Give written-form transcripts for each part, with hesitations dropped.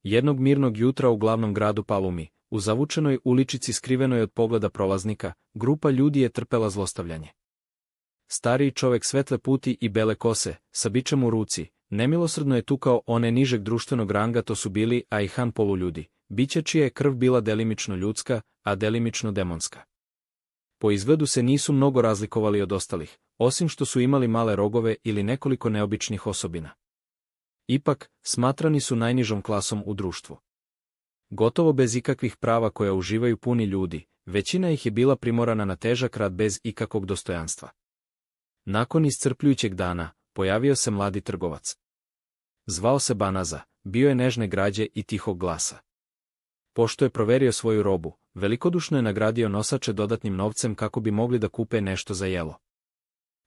Jednog mirnog jutra u glavnom gradu Palumi, u zavučenoj uličici skrivenoj od pogleda prolaznika, grupa ljudi je trpela zlostavljanje. Stariji čovek svetle puti i bele kose, sa bičem u ruci, nemilosrdno je tukao one nižeg društvenog ranga, to su bili Ajhan poluljudi, biće čija je krv bila delimično ljudska, a delimično demonska. Po izgledu se nisu mnogo razlikovali od ostalih, osim što su imali male rogove ili nekoliko neobičnih osobina. Ipak, smatrani su najnižom klasom u društvu. Gotovo bez ikakvih prava koja uživaju puni ljudi, većina ih je bila primorana na težak rad bez ikakvog dostojanstva. Nakon iscrpljujućeg dana, pojavio se mladi trgovac. Zvao se Banaza, bio je nežne građe i tihog glasa. Pošto je proverio svoju robu, velikodušno je nagradio nosače dodatnim novcem kako bi mogli da kupe nešto za jelo.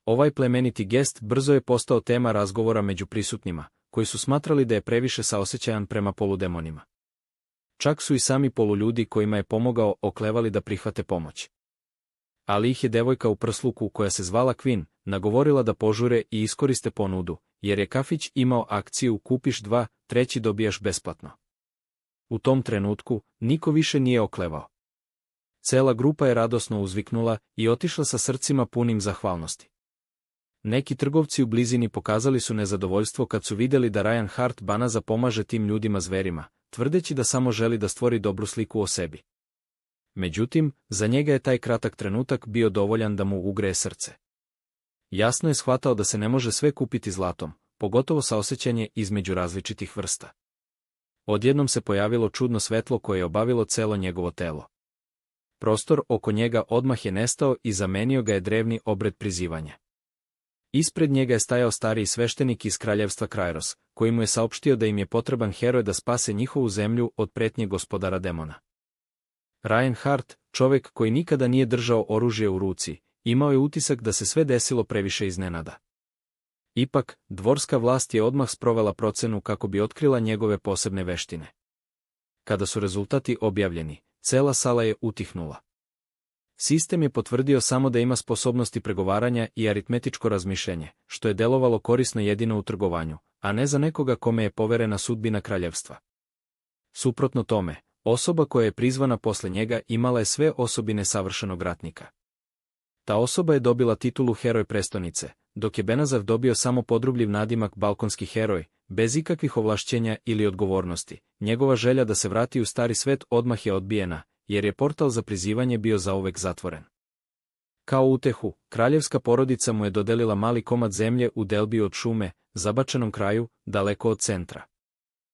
Ovaj plemeniti gest brzo je postao tema razgovora među prisutnima, koji su smatrali da je previše saosećajan prema poludemonima. Čak su i sami poluljudi kojima je pomogao oklevali da prihvate pomoć. Ali ih je devojka u prsluku koja se zvala Queen nagovorila da požure i iskoriste ponudu, jer je kafić imao akciju kupiš 2, treći dobijaš besplatno. U tom trenutku niko više nije oklevao. Cela grupa je radosno uzviknula i otišla sa srcima punim zahvalnosti. Neki trgovci u blizini pokazali su nezadovoljstvo kad su vidjeli da Ryan Hart Banaza pomaže tim ljudima zverima, tvrdeći da samo želi da stvori dobru sliku o sebi. Međutim, za njega je taj kratak trenutak bio dovoljan da mu ugreje srce. Jasno je shvatao da se ne može sve kupiti zlatom, pogotovo saosećanje između različitih vrsta. Odjednom se pojavilo čudno svetlo koje je obavilo celo njegovo telo. Prostor oko njega odmah je nestao i zamenio ga je drevni obred prizivanja. Ispred njega je stajao stariji sveštenik iz kraljevstva Krajros, koji mu je saopštio da im je potreban heroj da spase njihovu zemlju od pretnje gospodara demona. Ryan Hart, čovek koji nikada nije držao oružje u ruci, imao je utisak da se sve desilo previše iznenada. Ipak, dvorska vlast je odmah sprovela procenu kako bi otkrila njegove posebne veštine. Kada su rezultati objavljeni, cela sala je utihnula. Sistem je potvrdio samo da ima sposobnosti pregovaranja i aritmetičko razmišljenje, što je delovalo korisno jedino u trgovanju, a ne za nekoga kome je poverena sudbina kraljevstva. Suprotno tome, osoba koja je prizvana posle njega imala je sve osobine savršenog ratnika. Ta osoba je dobila titulu heroj prestonice, dok je Benazar dobio samo podrubljiv nadimak balkonski heroj, bez ikakvih ovlašćenja ili odgovornosti. Njegova želja da se vrati u stari svet odmah je odbijena, jer je portal za prizivanje bio zauvek zatvoren. Kao utehu, kraljevska porodica mu je dodelila mali komad zemlje u delbi od šume, zabačenom kraju, daleko od centra.